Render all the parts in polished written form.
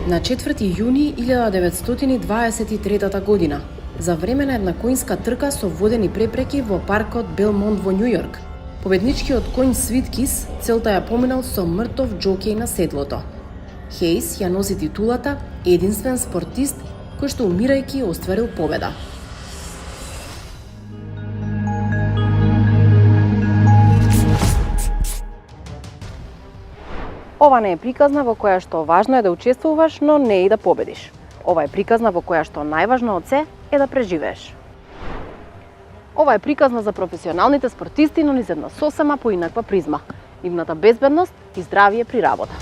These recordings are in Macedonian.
На 4 јуни 1923 година, за време на една коњска трка со водени препреки во паркот Белмонт во Њујорк, победничкиот коњ Свиткис целта ја поминал со мртов џокеј на седлото. Хејс ја носи титулата единствен спортист кој што умирајќи остварил победа. Ова не е приказна во која што важно е да учествуваш, но не и да победиш. Ова е приказна во која што најважно од се е да преживееш. Ова е приказна за професионалните спортисти, но низ една сосема поинаква призма. Нивната безбедност и здравје при работа.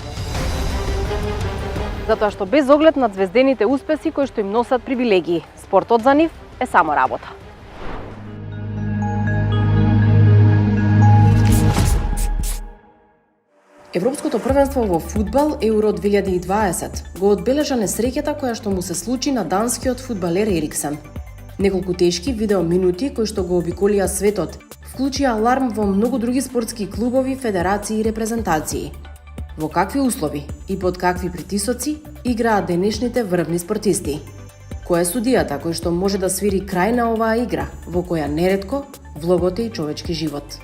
Затоа што без оглед на звездените успеси кои што им носат привилегии, спортот за нив е само работа. Европското првенство во фудбал Еуро 2020 го одбележа несреќата која што му се случи на данскиот фудбалер Ериксен. Неколку тешки видео минути кои што го обиколија светот вклучија аларм во многу други спортски клубови, федерации и репрезентации. Во какви услови и под какви притисоци играат денешните врвни спортисти? Кој е судијата кој што може да свири крај на оваа игра, во која неретко влогот е и човечки живот?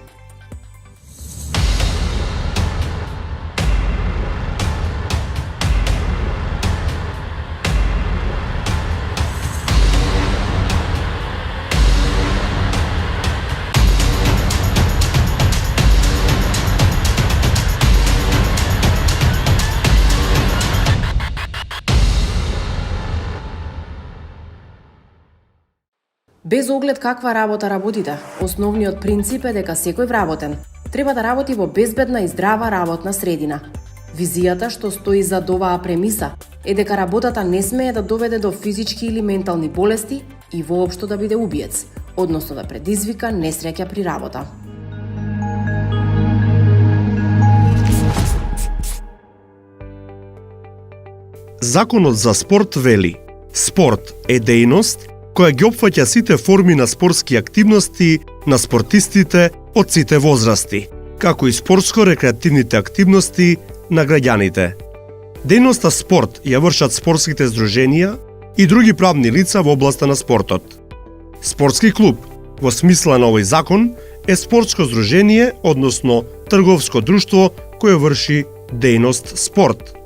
Без оглед каква работа работите, основниот принцип е дека секој вработен треба да работи во безбедна и здрава работна средина. Визијата што стои зад оваа премиса е дека работата не смее да доведе до физички или ментални болести и воопшто да биде убиец, односно да предизвика несреќа при работа. Законот за спорт вели: спорт е дејност која ги опфаќа сите форми на спортски активности на спортистите од сите возрасти, како и спортско-рекреативните активности на граѓаните. Дејноста спорт ја вршат спортските здруженија и други правни лица во областа на спортот. Спортски клуб, во смисла на овој закон, е спортско здружение, односно трговско друштво кое врши дејност спорт.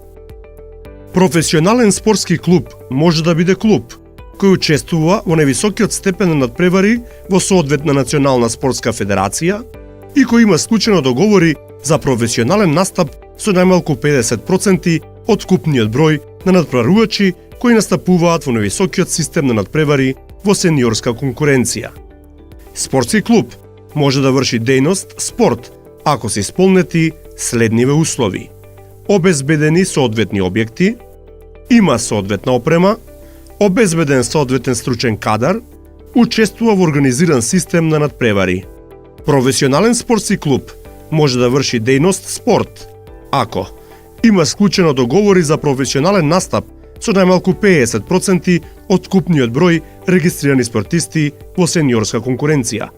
Професионален спортски клуб може да биде клуб кој учествува во највисокиот степен на надпревари во соодветна национална спортска федерација и кој има склучено договори за професионален настап со најмалку 50% од купниот број на надпреварувачи кои настапуваат во највисокиот систем на надпревари во сениорска конкуренција. Спортски клуб може да врши дејност спорт ако се исполнети следниве услови: обезбедени соодветни објекти, има соодветна опрема, обезбеден соодветен стручен кадар, учествува во организиран систем на надпревари. Професионален спортски клуб може да врши дејност спорт ако има склучено договори за професионален настап со најмалку 50% од купниот број регистрирани спортисти во сениорска конкуренција,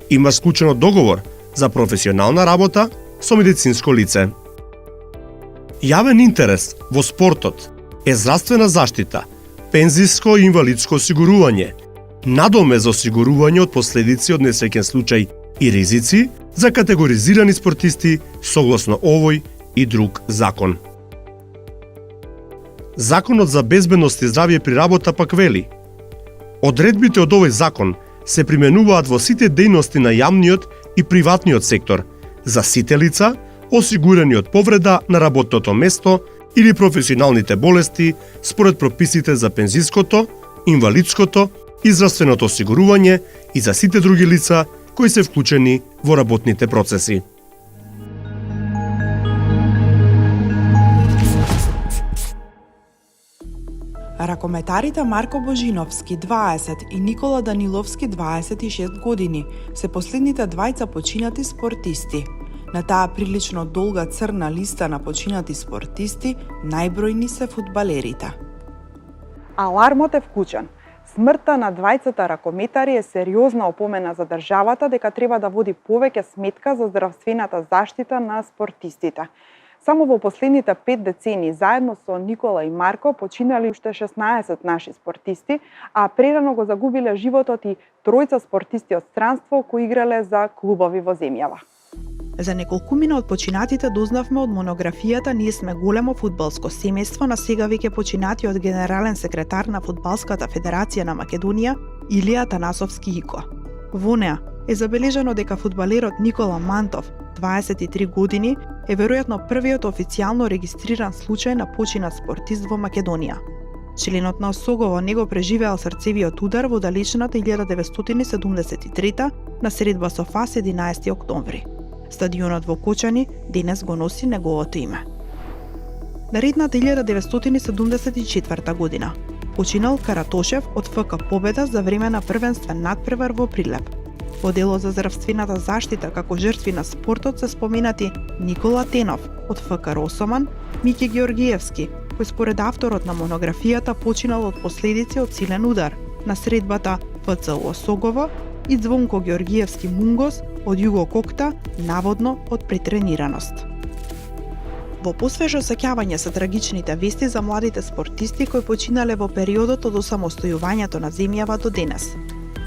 има склучено договор за професионална работа со медицинско лице. Јавен интерес во спортот е здравствена заштита, пензиско и инвалидско осигурување, надоме за осигурување од последици од несреќен случај и ризици за категоризирани спортисти согласно овој и друг закон. Законот за безбедност и здравје при работа пак вели: одредбите од овој закон се применуваат во сите дејности на јавниот и приватниот сектор, за сите лица осигурани од повреда на работното место или професионалните болести според прописите за пензиското, инвалидското и здравственото осигурување и за сите други лица кои се вклучени во работните процеси. Ракометарите Марко Божиновски 20 и Никола Даниловски 26 години се последните двајца починати спортисти. На таа прилично долга црна листа на починати спортисти, најбројни се фудбалерите. Алармот е вклучен. Смртта на двајцата ракометари е сериозна опомена за државата дека треба да води повеќе сметка за здравствената заштита на спортистите. Само во последните 5 децении, заедно со Никола и Марко, починале уште 16 наши спортисти, а прерано го загубиле животот и тројца спортисти од странство кои играле за клубови во земјава. За неколкумина од починатите дознавме од монографијата "Ние сме големо фудбалско семејство" на сега веќе починатиот генерален секретар на Фудбалската федерација на Македонија Илија Танасовски Ико. Во неа е забележано дека фудбалерот Никола Мантов, 23 години, е веројатно првиот официјално регистриран случај на починат спортист во Македонија. Членот на Осогово него преживеал срцевиот удар во далечната 1973 на средба со ФАС 11 октомври. Стадионот во Кочани денес го носи неговото име. Наредната 1974 година починал Каратошев од ФК Победа за време на првенствен надпревар во Прилеп. Во дело за здравствената заштита како жртви на спортот се споменати Никола Тенов од ФК Росоман, Мики Георгиевски, кој според авторот на монографијата починал од последици од силен удар на средбата ФЦУ Осогово, и Звонко Георгиевски Мунгос од Југо Кокта, наводно од претренираност. Во посвежо сеќавање се трагичните вести за младите спортисти кои починале во периодот од осамостојувањето на земјава до денес.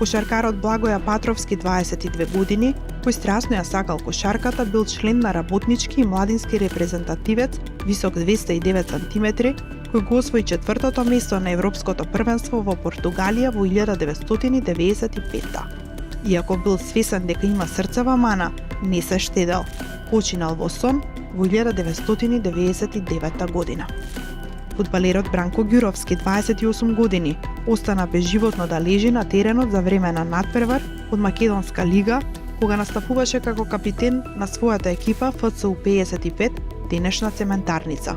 Кошаркарот Благоја Патровски, 22 години, кој страсно ја сакал кошарката, бил член на работнички и младински репрезентативец, висок 209 см, кој го освои четвртото место на Европското првенство во Португалија во 1995. Иако бил свесен дека има срцева мана, не се штедел. Починал во сон во 1999 година. Фудбалерот Бранко Ѓуровски, 28 години, остана безживотно да лежи на теренот за време на надпревар од Македонска лига, кога настапуваше како капитен на својата екипа ФЦУ 55, денешна цементарница.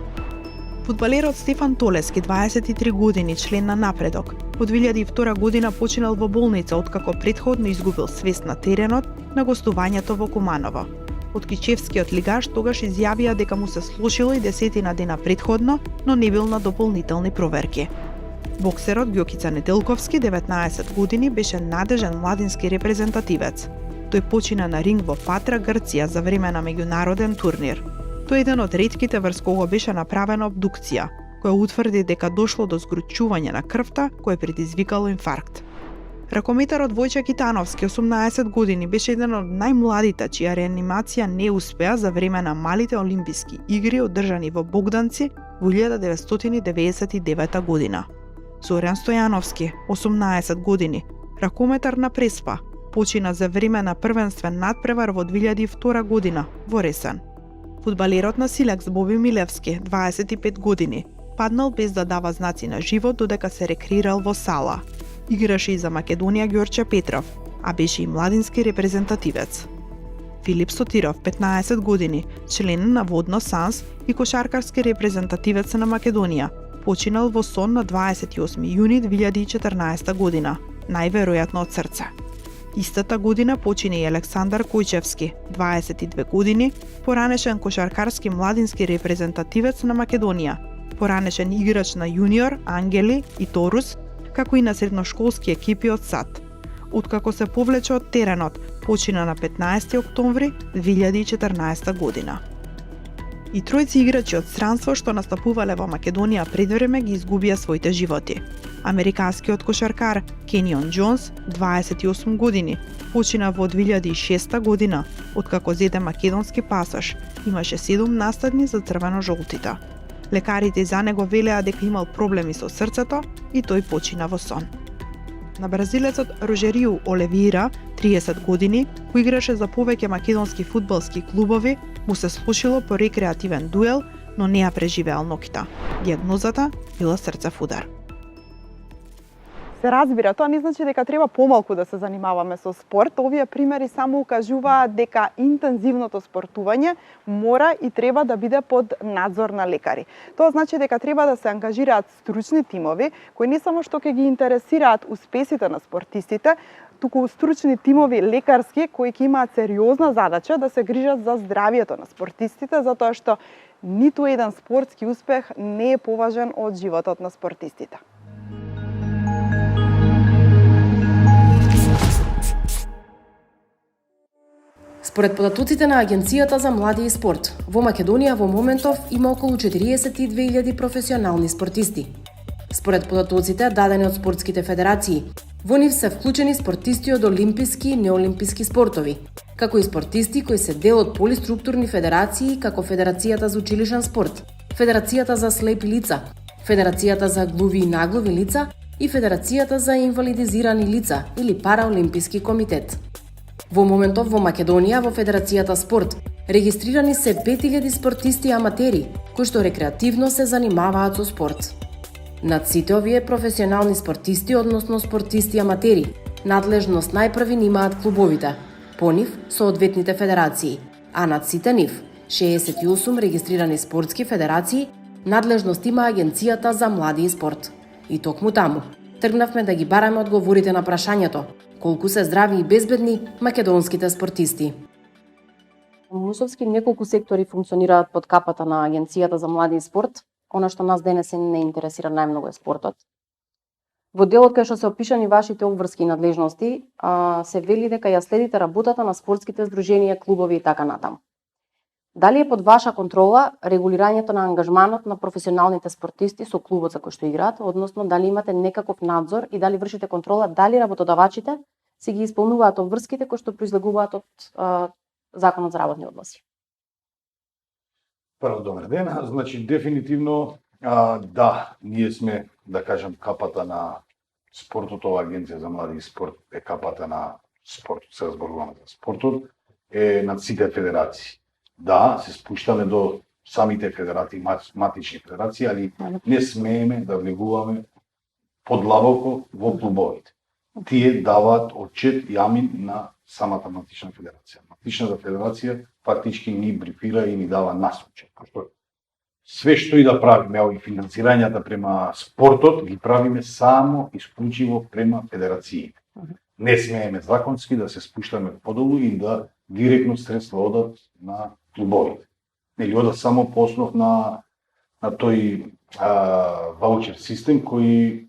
Фудбалерот Стефан Толески, 23 години, член на Напредок, од 2002 година починал во болница откако претходно изгубил свест на теренот на гостувањето во Куманово. Откичевскиот лигаш тогаш изјавија дека му се слушило и 10 дена претходно, но не бил на дополнителни проверки. Боксерот Ѓокица Неделковски, 19 години, беше надежен младински репрезентативец. Тој почина на ринг во Патра, Грција за време на меѓународен турнир. Тој е еден од ретките врз кого беше направена обдукција, која утврди дека дошло до згручување на крвта кое предизвикало инфаркт. Ракометарот Војче Китановски, 18 години, беше еден од најмладите чија реанимација не успеа за време на малите олимписки игри одржани во Богданци во 1999 година. Зоран Стојановски, 18 години, ракометар на Преспа, почина за време на првенствен надпревар во 2002 година во Ресен. Фудбалерот на Силекс Боби Милевски, 25 години, паднал без да дава знаци на живот додека се рекреирал во сала. Играше и за Македонија Ѓорче Петров, а беше и младински репрезентативец. Филип Сотиров, 15 години, член на Водно Санс и кошаркарски репрезентативец на Македонија, починал во сон на 28 јуни 2014 година, најверојатно од срце. Истата година почина и Александар Којчевски, 22 години, поранешен кошаркарски младински репрезентативец на Македонија, поранешен играч на јуниор, Ангели и Торус, како и на средношколски екипи од САД. Откако се повлече од теренот, почина на 15 октомври 2014 година. И тројци играчи од странство што настапувале во Македонија пред време ги изгубија своите животи. Американскиот кошаркар Кенион Џонс, 28 години, почина во 2006 година, откако зеде македонски пасош, имаше 7 настадни за црвено-жолтите. Лекарите за него велеа дека имал проблеми со срцето и тој почина во сон. На бразилецот Рожериу Оливеира, 30 години, кој играше за повеќе македонски фудбалски клубови, му се случило по рекреативен дуел, но не ја преживеал ноќта. Дијагнозата била срцев удар. Се разбира, тоа не значи дека треба помалку да се занимаваме со спорт. Овие примери само укажуваат дека интензивното спортување мора и треба да биде под надзор на лекари. Тоа значи дека треба да се ангажираат стручни тимови кои не само што ќе ги интересираат успесите на спортистите, туку стручни тимови лекарски кои ќе имаат сериозна задача да се грижат за здравието на спортистите, затоа што ниту еден спортски успех не е поважен од животот на спортистите. Според податоците на Агенцијата за млади и спорт, во Македонија во моментов има околу 42.000 професионални спортисти. Според податоците дадени од спортските федерации, во нив се вклучени спортисти од олимписки и неолимписки спортови, како и спортисти кои се дел од полиструктурни федерации како Федерацијата за училишен спорт, Федерацијата за слепи лица, Федерацијата за глуви и наглуви лица и Федерацијата за инвалидизирани лица или Параолимписки комитет. Во моментов во Македонија во Федерацијата спорт регистрирани се 5000 спортисти аматери кои што рекреативно се занимаваат со спорт. Над сите овие професионални спортисти, односно спортисти аматери, надлежност најпрви имаат клубовите, по нив соодветните федерации, а над сите нив 68 регистрирани спортски федерации, надлежност има Агенцијата за млади и спорт. И токму таму тргнавме да ги бараме одговорите на прашањето колку се здрави и безбедни македонските спортисти. Мусовски неколку сектори функционираат под капата на Агенцијата за млади и спорт. Она што нас денес не интересира најмногу е спортот. Во делот кај што се опишани вашите обврски и надлежности, се вели дека ја следите работата на спортските здруженија, клубови и така натаму. Дали е под ваша контрола регулирањето на ангажманот на професионалните спортисти со клубот за кој што играат, односно дали имате некаков надзор и дали вршите контрола дали работодавачите си ги исполнуваат обврските кои што произлегуваат од Законот за работни односи? Прво, добар ден. Значи, дефинитивно, да, ние сме, да кажем, капата на спортот, ова Агенција за млади и спорт е капата на спортот, се зборуваме за спортот, е над сите федерации. Да, се спуштаме до самите федерации, матични федерации, али не смееме да влегуваме подлабоко во клубовите. Тие даваат отчет јамин на самата матична федерација. Матичната федерација фактички ни брифира и ни дава нас отчет. Пошто све што и да правиме, и финансирањата према спортот, ги правиме само исклучиво према федерациите. Не смееме законски да се спуштаме подолу и да директно средства одат на клубовите. Или одат само по основ на тој ваучер систем кој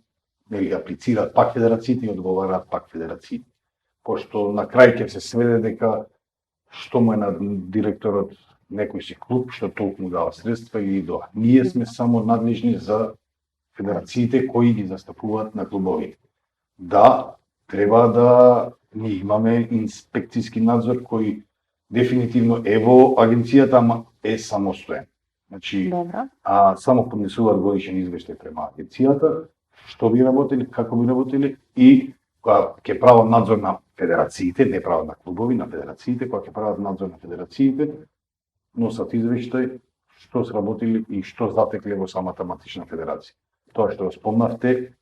аплицираат пак федерациите и одговараат пак федерациите. Пошто на крај ќе се сведе дека што му е на директорот некој си клуб, што толку му дава средства и доа. Ние сме само надлежни за федерациите кои ги застапуваат на клубовите. Да, треба да ние имаме инспекцијски надзор кој дефинитивно е во агенцијата, ама е самостоен. Значи, само поднесуваат годишен извештај према агенцијата, што би работели, како би работели и кога ќе прават надзор на федерациите, не прават на клубови, на федерациите, кога ќе прават надзор на федерациите, носат извештај што сработили и што затекле во самата матична федерација. Тоа што спомнавте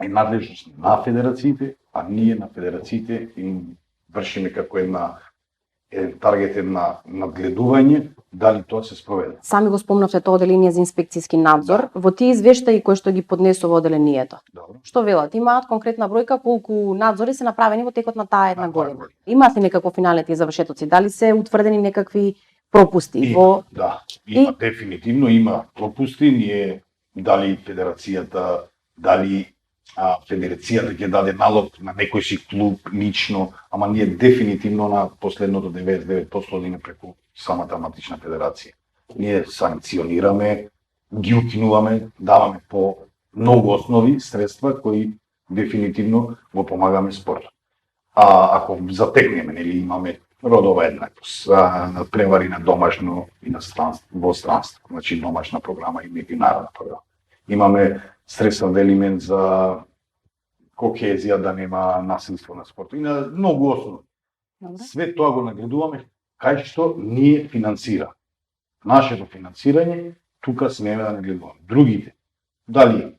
е надлежност на федерациите, а ние на федерациите им вршиме како една таргетен на надгледување дали тоа се спроведе. Сами го спомнавте тоа оделение за инспекцијски надзор. Во тие извештаи кои што ги поднесува оделението. Добро. Што велат? Имаат конкретна бројка колку надзори се направени во текот на таа една година. Имаат ли некакво финалите и завршетоци? Дали се утврдени некакви пропусти? Има, да. Има, дефинитивно има пропусти. Ние дали федерацијата, дали федерацијата ќе даде налог на некој си клуб лично, ама ние дефинитивно на последното 99% одиме преку самата матична федерација. Ние санкционираме, ги укинуваме, даваме по многу основи средства кои дефинитивно го помагаме спортот. А ако затекнеме, нели имаме родова еднаквост, превари на домашно и на во странство, значи домашна програма и меѓународна програма. Имаме средства велимен за кохезија, да нема насилство на спортот и на многу основи. Све тоа го нагледуваме кај што ние финансира. Нашето финансирање тука смееме да нагледуваме. Другите, дали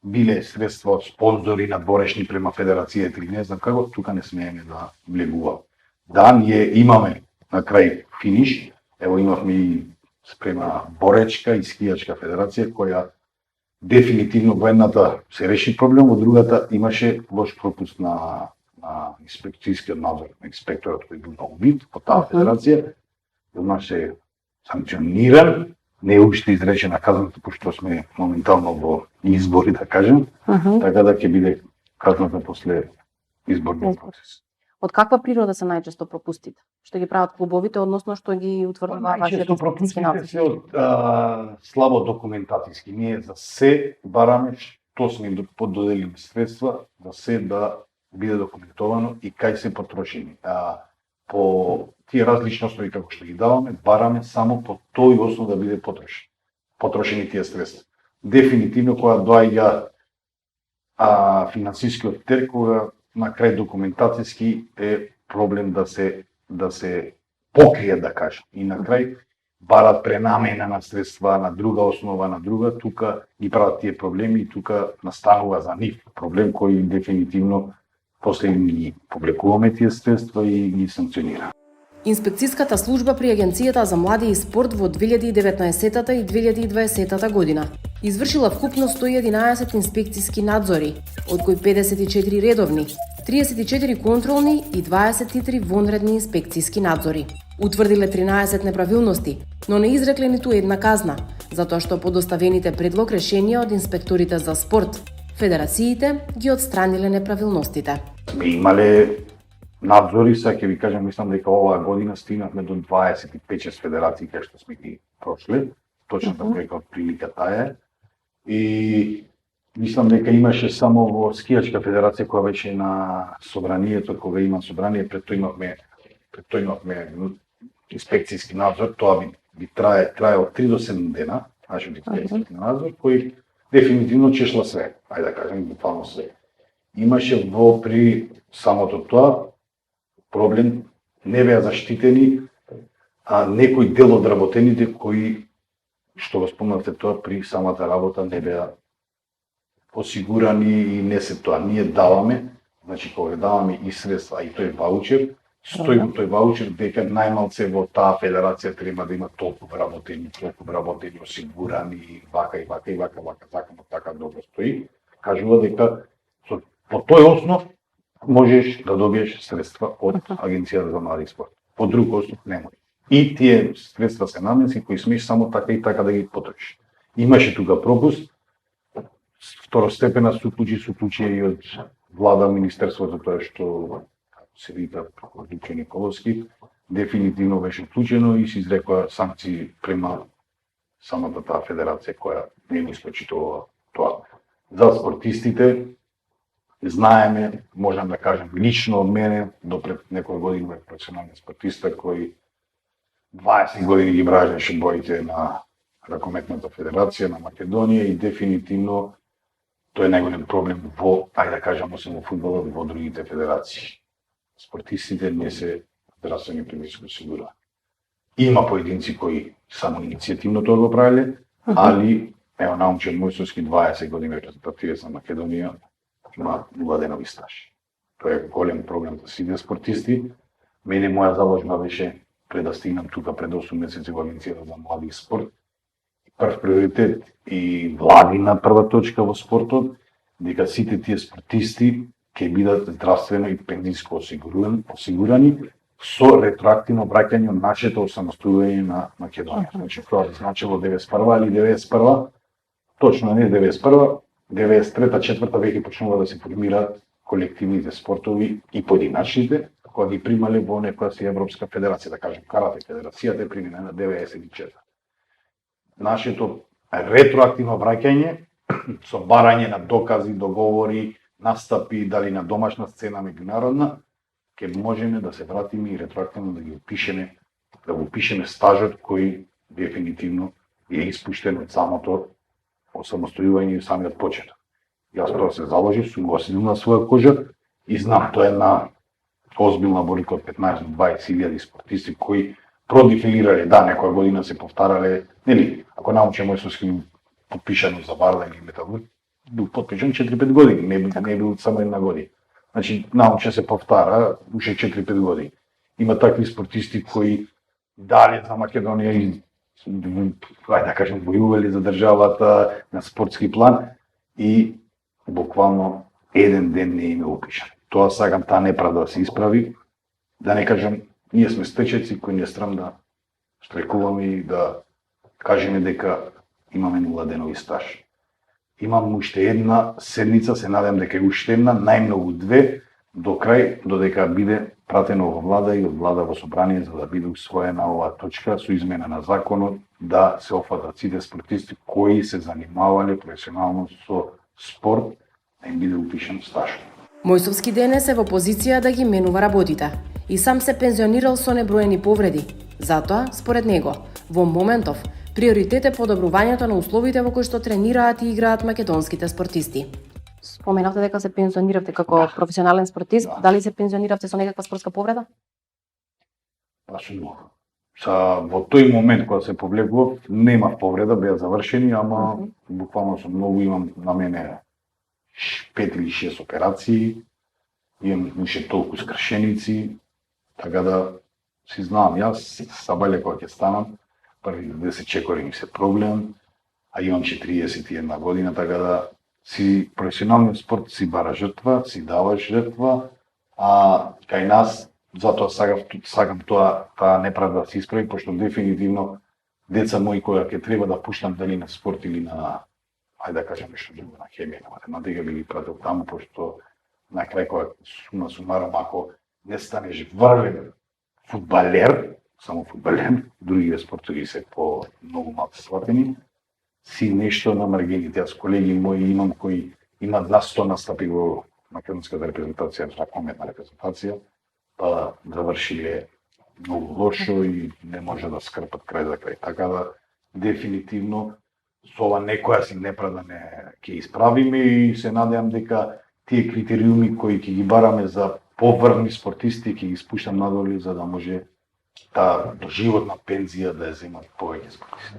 биле средства од спонзори надворешни према федерацијата или не знам како, тука не смееме да влегуваме. Да, ние имаме на крај финиш, ево имавме и спрема боречка и скијачка федерација која дефинитивно во едната се реши проблем, во другата имаше лош пропуст на инспекцијскиот надзор, на инспекторот кој бил многу бит по таа федерација, имаше санкциониран, не е уште изречена казната, пошто сме моментално во избори, да кажем, така да ќе биде казната после изборниот процес. Од каква природа се најчесто пропустите? Што ги прават клубовите, односно што ги утврдува вашиот Најчесто инспекцијски пропустите надзор? се од слабо документацијски. Ние за се бараме што сме им пододелили средства, за се да биде документовано и кај се потрошени. По тие различни основи како што ги даваме, бараме само по тој основ да биде потрошени тие средства. Дефинитивно кога доаѓа финансискиот тер, кога на крај документацијски е проблем да се покрие, да кажем. И на крај барат пренамена на средства на друга основа, на друга, тука ги прават тие проблеми и тука настанува за нив проблем кој дефинитивно после ги публикуваме тие средства и ги санкционира. Инспекцијската служба при Агенцијата за млади и спорт во 2019 и 2020 година извршила вкупно 111 инспекцијски надзори, од кои 54 редовни, 34 контролни и 23 вонредни инспекцијски надзори. Утврдиле 13 неправилности, но не изрекле ниту една казна, затоа што по доставените предлог решенија од инспекторите за спорт, федерациите ги отстраниле неправилностите. Сме имале надзори, сега ќе ви кажам, мислам дека оваа година стигнавме до 25 федерации кај што сме ги прошли, точната бројка од прилика таа е. И мислам дека имаше само во скијачка федерација која беше на собранието, кога има собрание, пред тоа имавме инспекцијски надзор, тоа би трае од 3 до 7 дена, нашиот инспекцијски надзор, кој дефинитивно чешла све, ајде да кажем, буквално све. Имаше при самото тоа проблем, не беа заштитени некој дел од работените кои, што го спомнавте тоа, при самата работа не беа осигурани и не се тоа. Ние даваме, значи кога даваме и средства, и тој ваучер, стои во тој ваучер дека најмалце во таа федерација треба да има толку работени, осигурани, вака и вака и вака, закон така добро стои. Кажува дека по тој основ можеш да добиеш средства од Агенцијата за млади и спорт. По друг основ не може. И тие средства се наменски кои смеш само така и така да ги потрошиш. Имаше тука пропуст, второстепена се уклучи и од влада, министерството, тоа што се вика Луче Николовски, дефинитивно беше уклучено и се изрекоа санкции према самата таа федерација која не го испочитувала тоа. За спортистите, знаеме, можам да кажем лично од мене, до пред некој години бев професионален спортиста кој 20 години ги бражеше боите на ракометната федерација на Македонија и дефинитивно тој е најголем проблем во, ајде да кажам, освен во фудбалот, во другите федерации. Спортистите не се здравствени премијско осигурувани. Има поединци кои само иницијативно тоа го правиле, али ево научен Мојсовски 20 години репрезентативец на Македонија има 0 денови стаж. Тоа е голем проблем за сите спортисти. Мене моја заложба беше пред да стигнам тука пред 8 месеци во Агенцијата за млади и спорт. Прв приоритет и владина прва точка во спортот, дека сите тие спортисти ќе бидат здравствено и пензиско осигурани со ретроактивно враќање од нашето осамостојување на Македонија. Значи, тоа значило 91 или 91, точно не 91, 93-та, 4-та веќе почнува да се формира колективните спортови и поединачните, кога ги примале во некоја си Европска федерација, да кажем, карате федерацијата е примена на 94. Нашето ретроактивно враќање со барање на докази, договори, настапи, дали на домашна сцена, меѓународна, ќе можеме да се вратиме и ретроактивно да ги опишеме, да го опишеме стажот кој дефинитивно е испуштен од самото осамостојување и самиот почеток. Јас тоа се заложив, сум го осетил на своја кожа и знам, тоа е една озбилна борика од 15-20 илјади спортисти кои продефилирале, да, некоја година се повтарале, нели, ако научи Мојсовски подпишано за Варла или Металург, бил подпишан 4-5 години, не бил само една година. Значи, научи се повтара уште 4-5 години. Има такви спортисти кои дали за Македонија и, ајде да кажем, војувале за државата на спортски план и буквално еден ден не им е опишан. Тоа сакам таа неправда да се исправи, да не кажем, ние сме стечеци кои не страм да штрекуваме и да кажеме дека имаме 0 денови стаж. Имам уште една седница, се надам дека е уште една, најмногу 2, до крај, додека биде пратено во влада и од влада во собрание за да биде усвоена оваа точка со измена на законот да се офатат сите спортисти кои се занимавале професионално со спорт, да им биде упишан стаж. Мојсовски денес е во позиција да ги менува работите и сам се пензионирал со неброени повреди. Затоа, според него, во моментов приоритет е подобрувањето на условите во кои што тренираат и играат македонските спортисти. Споменавте дека се пензиониравте како професионален спортист, Да. дали се пензиониравте со некаква спортска повреда? Абсолютно. Во тој момент кога се повлегував, нема повреда, беа завршени, ама буквално со многу имам на мене 5 или 6 операции, имам уште толку скршеници, така да си знам, јас сабајле кога ќе станам, први 10 чекори ми се проблем, а имам 41 година, така да си професионалниот спорт си бара жртва, си дава жртва, а кај нас затоа сакам таа неправда да се исправи, пошто дефинитивно деца мои која ќе треба да пуштам дали на спорт или на, ајде да кажам нешто друго, на хемија, на математика, би ги пратил таму, пошто на крај кога сума сумаром, ако не станеш врвен фудбалер, само фудбалер, другите спортови се по многу малку сватени, си нешто на маргините. Јас колеги мои имам кои имаат за 100 настапи во македонската репрезентација, ракометна репрезентација, па завршиле многу лошо и не може да скрпат крај за крај. Така да, дефинитивно, со ова некоја си неправда не ќе исправиме и се надевам дека тие критериуми кои ќе ги бараме за поврвни спортисти ќе ги спуштам надолу за да може таа доживотна пензија да ја земат повеќе спортисти.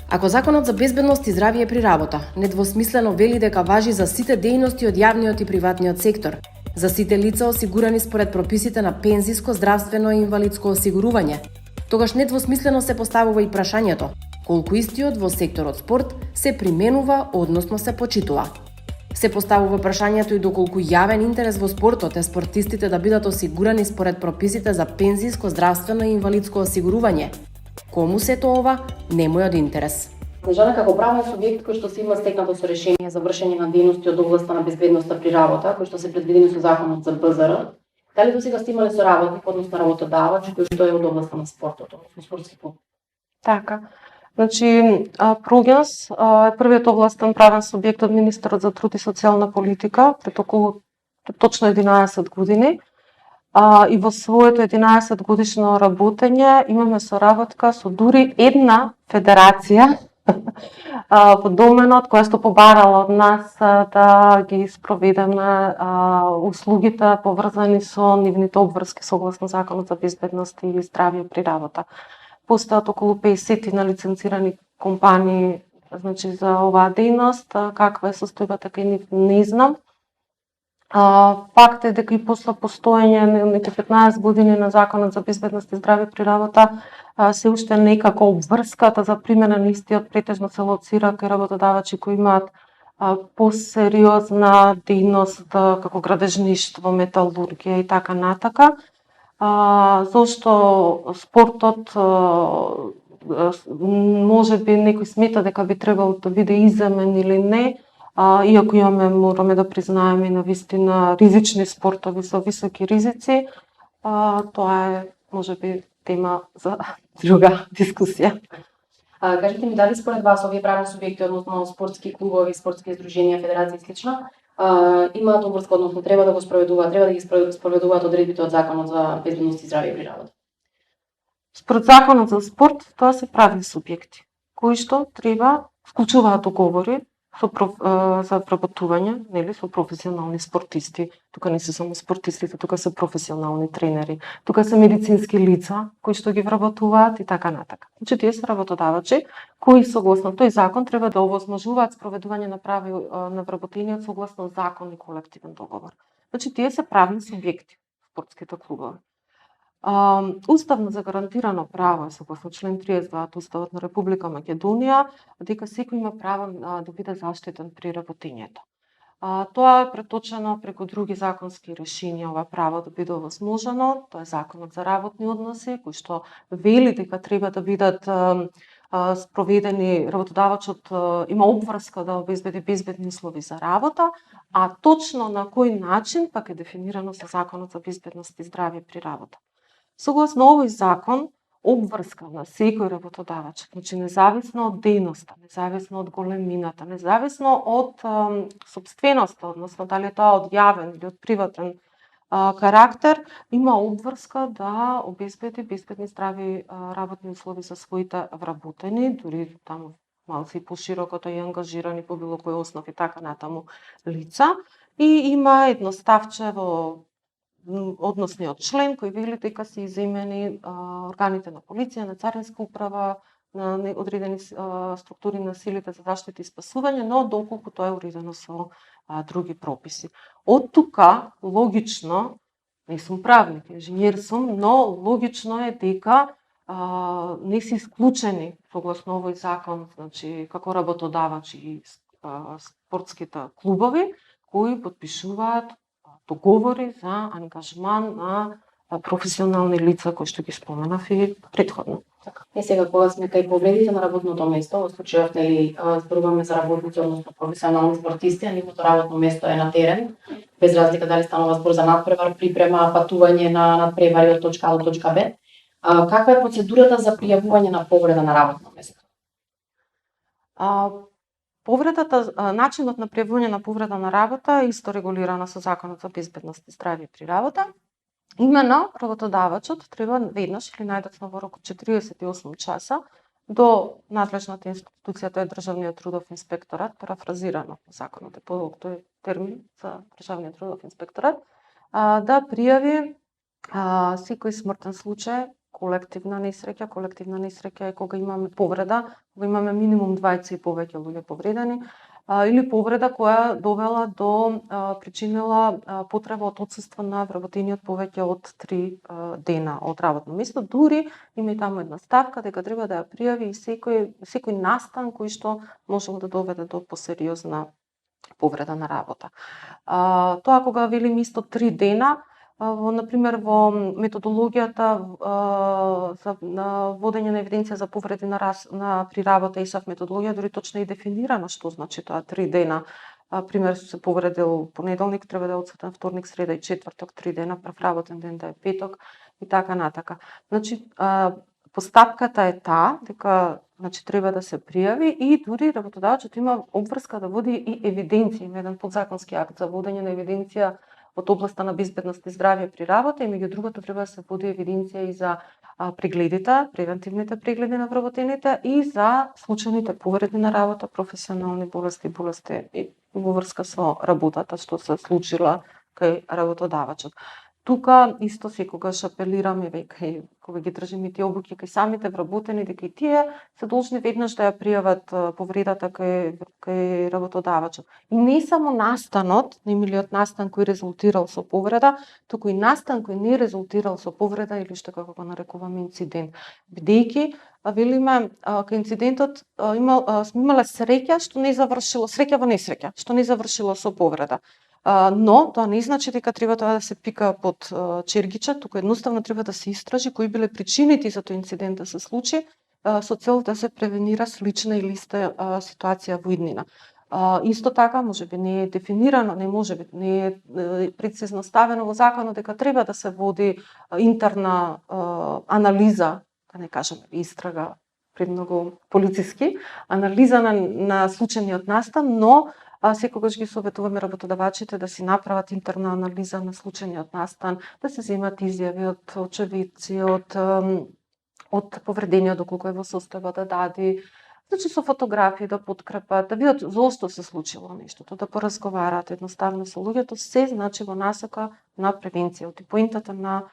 Ако Законот за безбедност и здравје при работа недвосмислено вели дека важи за сите дејности од јавниот и приватниот сектор, за сите лица осигурани според прописите на пензиско, здравствено и инвалидско осигурување, тогаш недвосмислено се поставува и прашањето колку истиот во секторот спорт се применува, односно се почитува. Се поставува прашањето и доколку јавен интерес во спортот е спортистите да бидат осигурани според прописите за пензиско, здравствено и инвалидско осигурување. Кому се ова нема од интерес? Снежана, како правен субјект кој што се има стекнато со решение за вршење на дејности од областа на безбедноста при работа, кои што се предвидени со законот за БЗР, дали досега сте имале соработник, односно работодавач, кој што е од областа на спортот, односно спортски клуб? Така. Значи, Прогенс е првиот областен правен субјект од Министерот за труд и социјална политика пред околу точно 11 години. И во своето 11 годишно работење имаме соработка со дури една федерација во доменот која што побарала од нас да ги спроведеме услугите поврзани со нивните обврски согласно Законот за безбедност и здравје при работа. Постојат околу 50 на лиценцирани компании, значи за оваа дејност, каква е состојбата кај нив не знам. Факт е дека и после постоење неки 15 години на Законот за безбедност и здравје при работа, се уште некако обврската за примена на истиот претежно се лоцира кај работодавачи кои имаат посериозна дејност како градежништво, металургија и така натака. Зошто спортот може би некој смета дека би требало да биде иземен или не, иако мораме да признаеме и навистина ризични спортови со високи ризици, тоа е можеби тема за друга дискусија. Кажете ми, дали според вас овие правни субјекти, односно спортски клубови, спортски здруженија, федерации и слично, имаат обврска, односно треба да ги спроведуваат одредбите од Законот за безбедност и здравје при работа? Според Законот за спорт, тоа се правни субјекти, кои што треба вклучуваат договори за вработување, нели, со професионални спортисти. Тука не се само спортистите, тука се професионални тренери, тука се медицински лица кои што ги вработуваат и така натака. Значи тие се работодавачи кои согласно тој закон треба да овозможуваат спроведување на прави на вработениот согласно закон и колективен договор. Значи тие се правни субјекти, спортските клубови. Уставно загарантирано право е согласно член 32 од Уставот на Република Македонија дека секој има право да биде заштитен при работењето. Тоа е преточено преку други законски решенија ова право да биде овозможено. Тоа е Законот за работни односи кој што вели дека треба да бидат спроведени, работодавачот има обврска да обезбеди безбедни услови за работа, а точно на кој начин пак е дефинирано со Законот за безбедност и здравје при работа. Согласно овој закон, обврска на секој работодавач, значи независно од дејноста, независно од големината, независно од сопственоста, односно дали е тоа од јавен или од приватен карактер, има обврска да обезбеди безбедни здрави работни услови за своите вработени, дури таму малку и пошироко да ја ангажирани по било кој основ и така натаму лица. И има едно ставче во односниот член кој вели дека се иземени органите на полиција, на царинска управа, на одредени структури на силите за заштита и спасување, но доколку тоа е уредено со други прописи. Од тука, логично, не сум правник, инженер сум, но логично е дека не се исклучени согласно овој закон, значи како работодавач и спортските клубови кои потпишуваат договори за ангажман на професионални лица кои што ги споменав и претходно. Е сега кога сме кај повредите на работното место, во случајот нели зборуваме за работници, односно професионални спортисти, а нивното работно место е на терен, без разлика дали станува збор за надпревар, припрема, патување на надпревари од точка А до точка Б. Каква е процедурата за пријавување на повреда на работно место? Повредата, начинот на пријавување на повреда на работа е исто регулирана со Законот за безбедност и здравје при работа. Имено, работодавачот треба веднаш или најдоцна во рок од 48 часа до надлежната институција, тоа е Државниот трудов инспекторат, парафразирано по законот, тој е термин за Државниот трудов инспекторат, да пријави секој смртен случај, колективна несреќа е кога имаме повреда, кога имаме минимум 20 и повеќе луѓе повредени, или повреда која довела до причинила потреба од отсуство на вработениот повеќе од 3 дена од работно место. Дури има и таму една ставка дека треба да ја пријави и секој настан кој што можел да доведе до посериозна повреда на работа. Тоа кога велим исто 3 дена, например во методологијата за водење на евиденција за повреди при работа ИСАФ методологија дури точно и дефинирано што значи тоа 3 дена. Пример, се повредил понеделник, треба да е одсутен вторник, среда и четврток, 3 дена, прв работен ден да е петок и така натака. Значи, постапката е таа дека треба да се пријави и дури работодавачот има обврска да води и евиденција, има еден подзаконски акт за водење на евиденција од областа на безбедност и здравје при работа и меѓу другото треба да се води евиденција и за прегледите, превентивните прегледи на вработените и за случајните повреди на работа, професионални болести и во врска со работата што се случила кај работодавачот. Тука исто секогаш апелираме веќе кога ги држиме тие обуки кај самите вработени дека и тие се должни веднаш да ја пријават повредата кај работодавачот. И не само настанот, немилиот настан кој резултирал со повреда, туку и настан кој не резултирал со повреда или што како го нарекуваме инцидент. Бидејќи велиме кај инцидентот сме имале среќа што не завршило, среќа во несреќа, што не завршило со повреда. Но тоа не значи дека треба тоа да се пика под чергича, туку едноставно треба да се истражи кои биле причините за тој инцидент да се случи, со цел да се превенира слична или иста ситуација во иднина. Исто така, можеби не е дефинирано, не е прецизно ставено во законот дека треба да се води интерна анализа, да не кажеме истрага, премногу полициски, анализа на случајниот настан, но секогаш ги советуваме работодавачите да си направат интерна анализа на случајниот настан, да се земат изјави од очевидци, од повредениот доколку е во состојба да даде, значи со фотографии да подкрепат, да видат зошто се случило нештото, да поразговараат едноставно со луѓето, се значи во насока на превенција. И поинтата на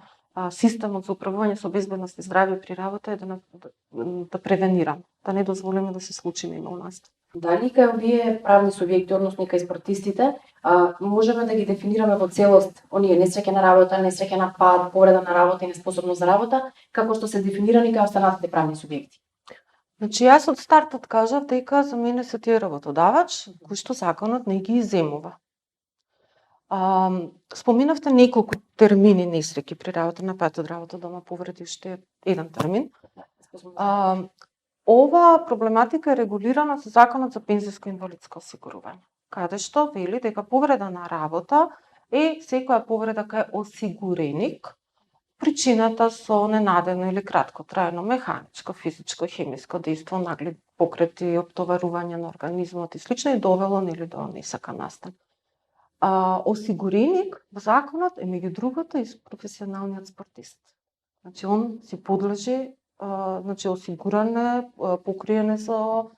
системот за управување со безбедност и здравје при работа е да превенираме, да не дозволиме да се случи немал настан. Дали кај овие правни субјекти, односно кај спортистите, можеме да ги дефинираме во целост оние несреќа на работа, несреќа на пад, повреда на работа и неспособност за работа, како што се дефинирани кај останатите правни субјекти? Значи, јас од стартот кажав дека за мене се тие работодавач, кој што законот не ги иземува. Споменавте неколку термини несреќи при работа на пат од работа, дома, повреди, уште еден термин. Ова проблематика е регулирана со Законот за пензиско и инвалидско осигурување, каде што вели дека повреда на работа е секоја повреда кај осигуреник, причината со ненадено или краткотрајно механичко, физичко, хемиско дејство, нагли покрети, оптоварување на организмот и слично и довело нели до несакан настан. Осигуреник во законот е меѓу другото и професионалниот спортист. Значи он си подлежи, значи осигуран е, покриен е со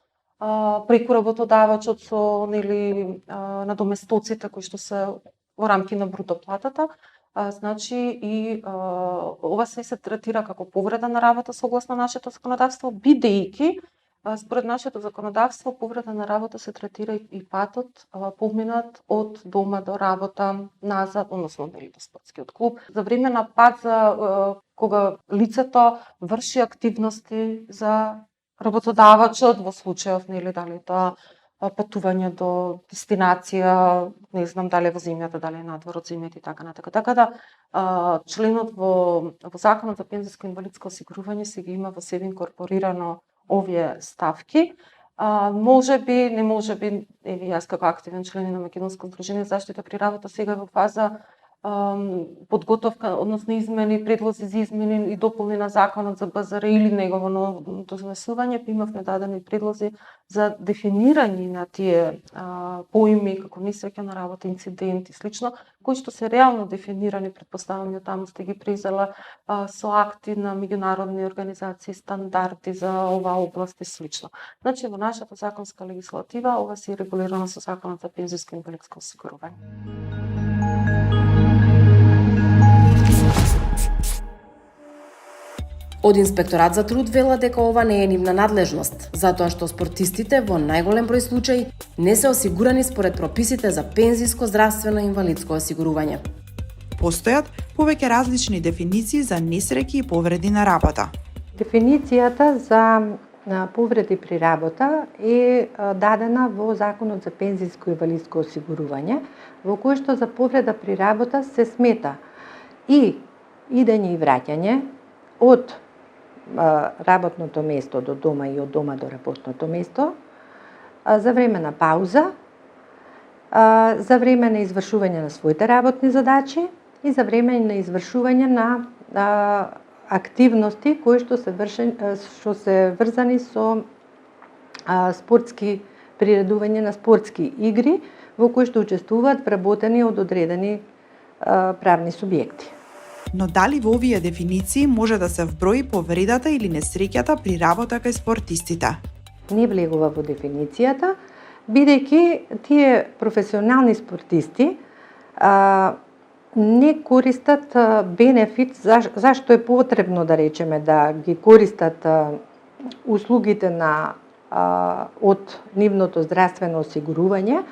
преку работодавачот со нели надоместоците кои што се во рамки на бруто платата. Значи и ова се третира како повреда на работа согласно нашето законодавство, бидејќи според нашето законодавство повреда на работа се третира и патот поминат од дома до работа назад, односно нели до спортскиот клуб. За време на пат кога лицето врши активности за работодавачот, во случајов нели дали тоа патување до дестинација, не знам дали во земјата, дали надвор од земјата и така натака. Така да членот во Законот за пензиско и инвалидско осигурување се ги има во себе инкорпорирано овие ставки. Може би, не може би, еви јас како активен член на Македонско здружение за заштита при работа сега во фаза подготовка, односно измени, предлози за измени и дополни на Законот за БЗР или негово дознесување, имавме дадени предлози за дефинирање на тие поими како несреќа на работа, инцидент и слично, кои што се реално дефинирани, претпоставам таму сте ги презела со акти на меѓународни организации, стандарди за оваа област и слично. Значи во нашата законска легислатива ова се регулирано со Законот за пензиско и инвалидско осигурување. Од Инспекторат за труд вела дека ова не е нивна надлежност, затоа што спортистите во најголем број случаи не се осигурани според прописите за пензиско, здравствено и инвалидско осигурување. Постојат повеќе различни дефиниции за несреќи и повреди на работа. Дефиницијата за повреди при работа е дадена во Законот за пензиско и инвалидско осигурување, во кој што за повреда при работа се смета и идење и враќање од работното место до дома и од дома до работното место, за време на пауза, за време на извршување на своите работни задачи и за време на извршување на активности кои што се врзани со спортски приредување на спортски игри во кои што учествуваат вработени од одредени правни субјекти. Но дали во овие дефиниции може да се вброи повредата или несреќата при работа кај спортистите? Не влегува во дефиницијата, бидејќи тие професионални спортисти не користат бенефит, зашто е потребно да речеме да ги користат услугите од нивното здравствено осигурување,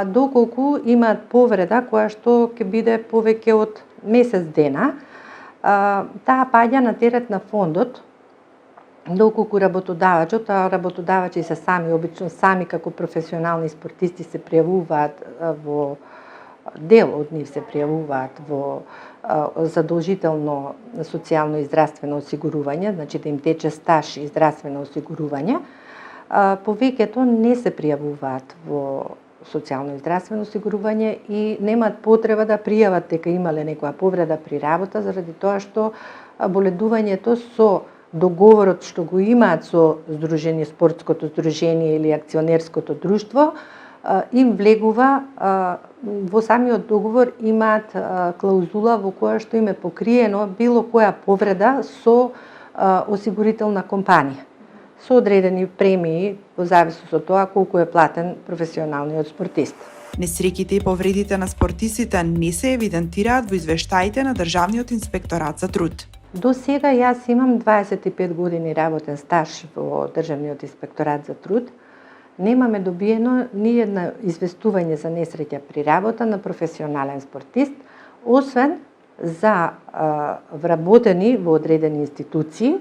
доколку имаат повреда која што ќе биде повеќе од месец дена, таа паѓа на терет на фондот, доколку работодавачот, работодавачи се сами, обично сами како професионални спортисти се пријавуваат во дел од нив се пријавуваат во задолжително социјално и здравствено осигурување, значи да им тече стаж и здравствено осигурување, повеќето не се пријавуваат во социјално и здравствено осигурување и немаат потреба да пријават дека имале некоја повреда при работа, заради тоа што боледувањето со договорот што го имаат со здружение, спортското здружение или акционерското друштво, им влегува во самиот договор, имаат клаузула во која што им е покриено било која повреда со осигурителна компанија, со одредени премии во зависност од тоа колку е платен професионалниот спортист. Несреќите и повредите на спортистите не се евидентираат во извештаите на Државниот инспекторат за труд. До сега јас имам 25 години работен стаж во Државниот инспекторат за труд. Немаме добиено ни една известување за несреќа при работа на професионален спортист, освен за вработени во одредени институции,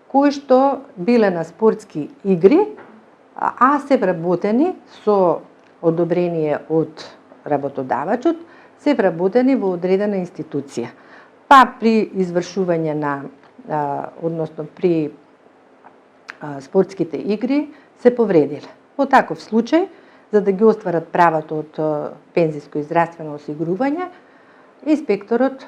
кои што биле на спортски игри, а се вработени со одобрение од работодавачот, се вработени во одредена институција. Па при извршување на, односно при спортските игри се повредиле. Во таков случај, за да ги остварат правото од пензиско и здравствено осигурување, инспекторот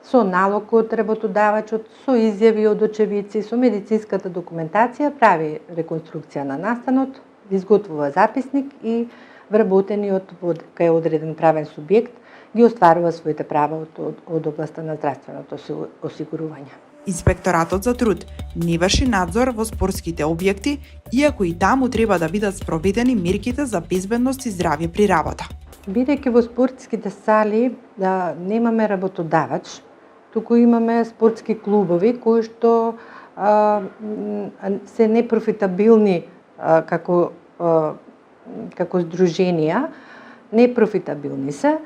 со налог од работодавачот, со изјави од очевидци, со медицинската документација прави реконструкција на настанот, изготвува записник и вработениот кај одреден правен субјект ги остварува своите права од областта на здравственото осигурување. Инспекторатот за труд не врши надзор во спортските објекти, иако и таму треба да бидат спроведени мерките за безбедност и здравје при работа. Бидејќи во спортските сали немаме работодавач, туку имаме спортски клубови кои што се непрофитабилни како здруженија, непрофитабилни се,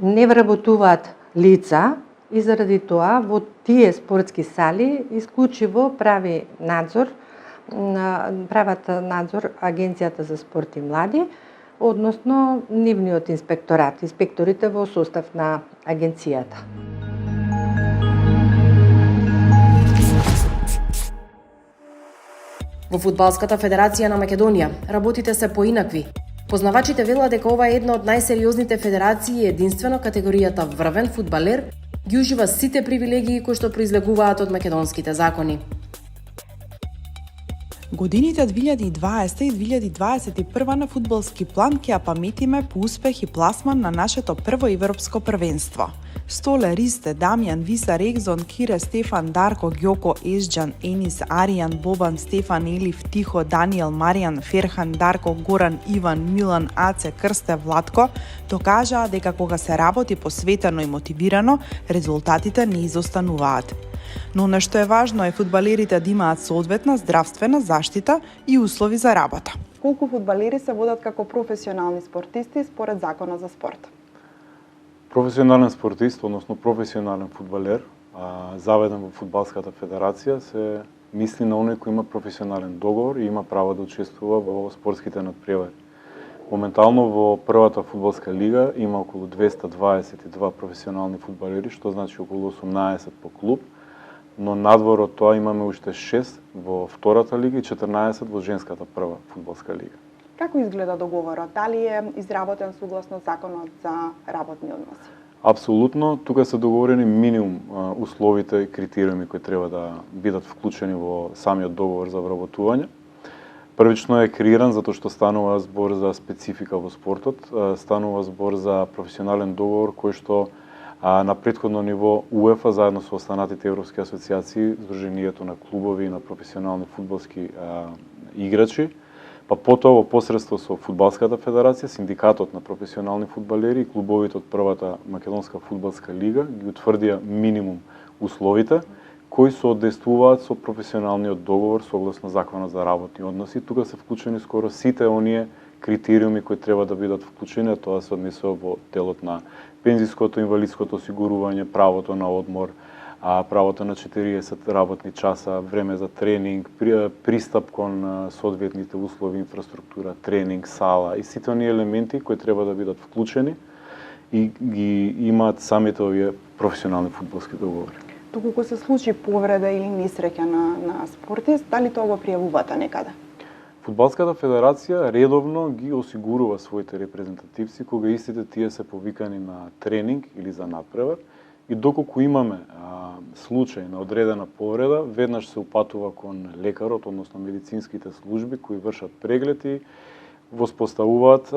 не вработуваат лица и заради тоа во тие спортски сали исклучиво прават надзор Агенцијата за спорт и млади, односно нивниот инспекторат, инспекторите во состав на агенцијата. Во Фудбалската федерација на Македонија работите се поинакви. Познавачите велат дека ова е една од најсериозните федерации и единствено категоријата врвен фудбалер ги ужива сите привилегии кои што произлегуваат од македонските закони. Годините 2020 и 2021 на фудбалски план ќе ја паметиме по успех и пласман на нашето прво европско првенство. Столе, Ристе, Дамјан, Виса, Регзон, Кире, Стефан, Дарко, Ѓоко, Езџан, Енис, Аријан, Бобан, Стефан, Елиф, Тихо, Даниел, Маријан, Ферхан, Дарко, Горан, Иван, Милан, Аце, Крсте, Владко докажаа дека кога се работи посветено и мотивирано, резултатите не изостануваат. Но нешто е важно е фудбалерите да имаат соодветна здравствена заштита и услови за работа. Колку фудбалери се водат како професионални спортисти според Законот за спорт? Професионален спортист, односно професионален фудбалер, заведен во Фудбалската федерација, се мисли на оној кој има професионален договор и има право да учествува во спортските надпревари. Моментално во првата фудбалска лига има околу 222 професионални фудбалери, што значи околу 18 по клуб, но надвор од тоа имаме уште 6 во втората лига и 14 во женската прва фудбалска лига. Како изгледа договорот? Дали е изработен согласно Законот за работни односи? Апсолутно, тука се договорени минимум условите и критериуми кои треба да бидат вклучени во самиот договор за вработување. Првично е креиран затоа што станува збор за специфика во спортот, станува збор за професионален договор кој што на претходно ниво УЕФА заедно со останатите европски асоциации, Сдруженијето на клубови и на професионални фудбалски играчи, па потоа во посредство со Фудбалската федерација, синдикатот на професионални фудбалери и клубовите од првата македонска фудбалска лига ги утврдија минимум условите кои соодействуваат со професионалниот договор согласно Законот за работни односи. Тука се вклучени скоро сите оние критериуми кои треба да бидат вклучени, а тоа се однесува во делот на пензиското, инвалидското осигурување, правото на одмор, правото на 40 работни часа, време за тренинг, пристап кон соодветните услови, инфраструктура, тренинг, сала и сите оние елементи кои треба да бидат вклучени и ги имаат самите овие професионални фудбалски договори. Доколку се случи повреда или несреќа на спортист, дали тоа го пријавувате некаде? Фудбалската федерација редовно ги осигурува своите репрезентативци кога истите тие се повикани на тренинг или за надпревар и доколку имаме случај на одредена повреда, веднаш се упатува кон лекарот, односно медицинските служби кои вршат преглед и воспоставуваат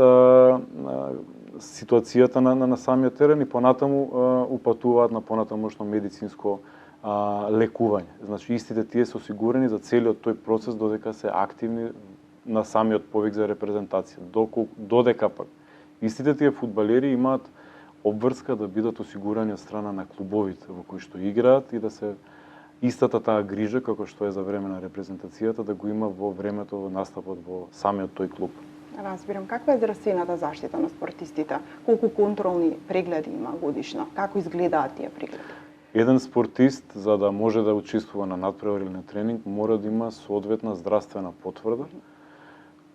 ситуацијата на самиот терен и понатаму упатуваат на понатамошно медицинско лекување. Значи истите тие се осигурени за целиот тој процес додека се активни на самиот повик за репрезентација. Додека пак истите тие фудбалери имаат обврска да бидат осигурани од страна на клубовите во кои што играат и да се истата таа грижа како што е за време на репрезентацијата да го има во времето во настапот во самиот тој клуб. Разбирам, каква е здравствената заштита на спортистите? Колку контролни прегледи има годишно? Како изгледаат тие прегледи? Еден спортист, за да може да учествува на надпревар или на тренинг, мора да има соодветна здравствена потврда,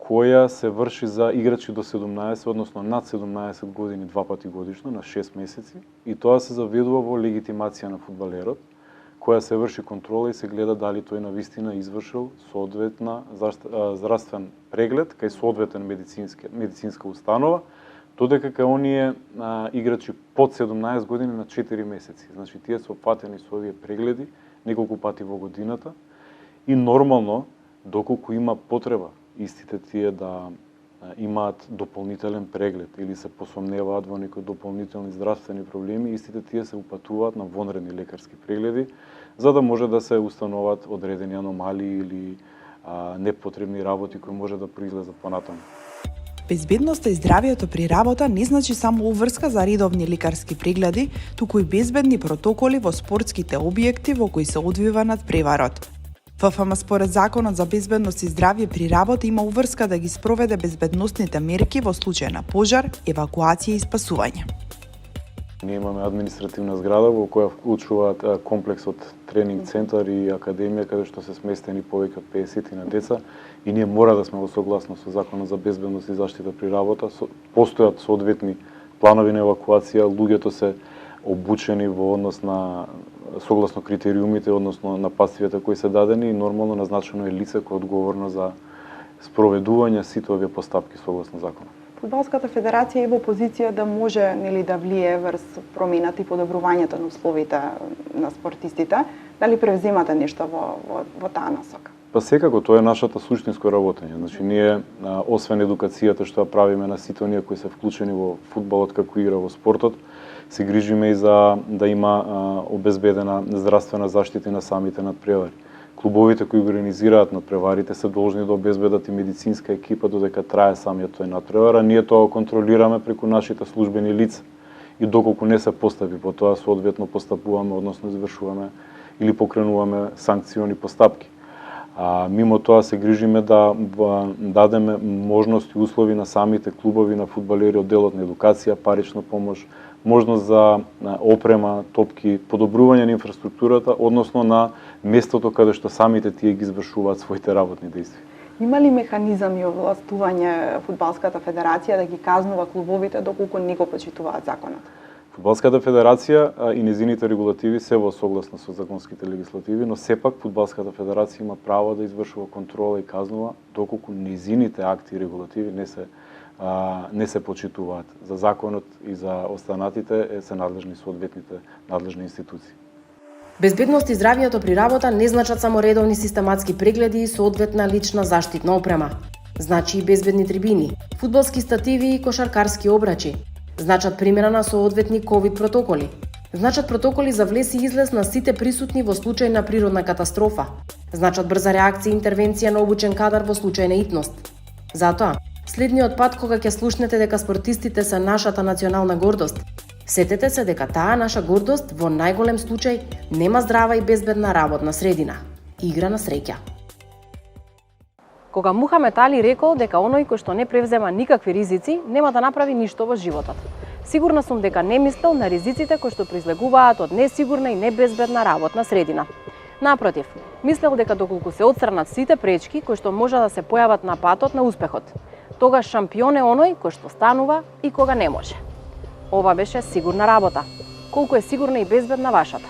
која се врши за играчи до 17, односно над 17 години 2 пати годишно, на 6 месеци, и тоа се заведува во легитимација на фудбалерот, која се врши контрола и се гледа дали тој навистина извршил соодветна здравствен преглед кај соодветен медицинска установа, додека кај оние играчи под 17 години на 4 месеци. Значи, тие се опфатени со овие прегледи неколку пати во годината и нормално, доколку има потреба истите тие да имаат дополнителен преглед или се посомневаат во некои дополнителни здравствени проблеми, истите тие се упатуваат на вонредни лекарски прегледи, за да може да се установат одредени аномалии или непотребни работи кои може да произлезат понатаму. Безбедноста и здравието при работа не значи само уврска за редовни лекарски прегледи, туку и безбедни протоколи во спортските објекти во кои се одвива надпреварот. ФФМ според Законот за безбедност и здравје при работа има уврска да ги спроведе безбедносните мерки во случај на пожар, евакуација и спасување. Ние имаме административна зграда во која учуваат комплекс од тренинг центар и академија каде што се сместени повеќе од 50 на деца и ние мора да сме во согласно со Законот за безбедност и заштита при работа. Постојат соодветни планови на евакуација, луѓето се обучени во однос на согласно критериумите, односно на пасивите кои се дадени и нормално назначено е лице кој е одговорно за спроведување сите овие постапки согласно законот. Фудбалската федерација е во позиција да може да влие врз промената и подобрувањето на условите на спортистите. Дали превземате нешто во таа насока? Па секако, тоа е нашата суштинско работење. Значи, ние, освен едукацијата што ја правиме на сите оние кои се вклучени во фудбалот како игра во спортот, се грижиме и за да има обезбедена здравствена заштита на самите надпревари. Клубовите кои организираат надпреварите се должни да обезбедат и медицинска екипа додека трае самиот тој надпревар, а ние тоа контролираме преку нашите службени лица. И доколку не се постапи по тоа, соодветно постапуваме, односно извршуваме или покренуваме санкциони постапки. Мимо тоа се грижиме да дадеме можности и услови на самите клубови, на фудбалери, одделот на едукација, парична помош, можност за опрема, топки, подобрување на инфраструктурата, односно на местото каде што самите тие ги извршуваат своите работни действија. Има ли механизами овластување Фудбалската федерација да ги казнува клубовите доколку не го почитуваат законот? Фудбалската федерација и незините регулативи се во согласно со законските легислативи, но сепак Фудбалската федерација има право да извршува контрола и казнува доколку незините акти и регулативи не се почитуваат. За законот и за останатите се надлежни соодветните надлежни институции. Безбедност и здравието при работа не значат само редовни систематски прегледи и соодветна лична заштитна опрема. Значи и безбедни трибини, фудбалски стативи и кошаркарски обрачи. Значат примена на соодветни ковид протоколи. Значат протоколи за влез и излез на сите присутни во случај на природна катастрофа. Значат брза реакција и интервенција на обучен кадар во случај на итност. Затоа, следниот пат кога ќе слушнете дека спортистите се нашата национална гордост, сетете се дека таа наша гордост во најголем случај нема здрава и безбедна работна средина. Игра на среќа. Кога Мухамед Али рекол дека оној кој што не превзема никакви ризици, нема да направи ништо во животот. Сигурна сум дека не мислел на ризиците кои што произлегуваат од несигурна и небезбедна работна средина. Напротив, мислел дека доколку се отстранат сите пречки кои што може да се појават на патот на успехот, тогаш шампион е оној кој што станува и кога не може. Ова беше сигурна работа. Колку е сигурна и безбедна вашата?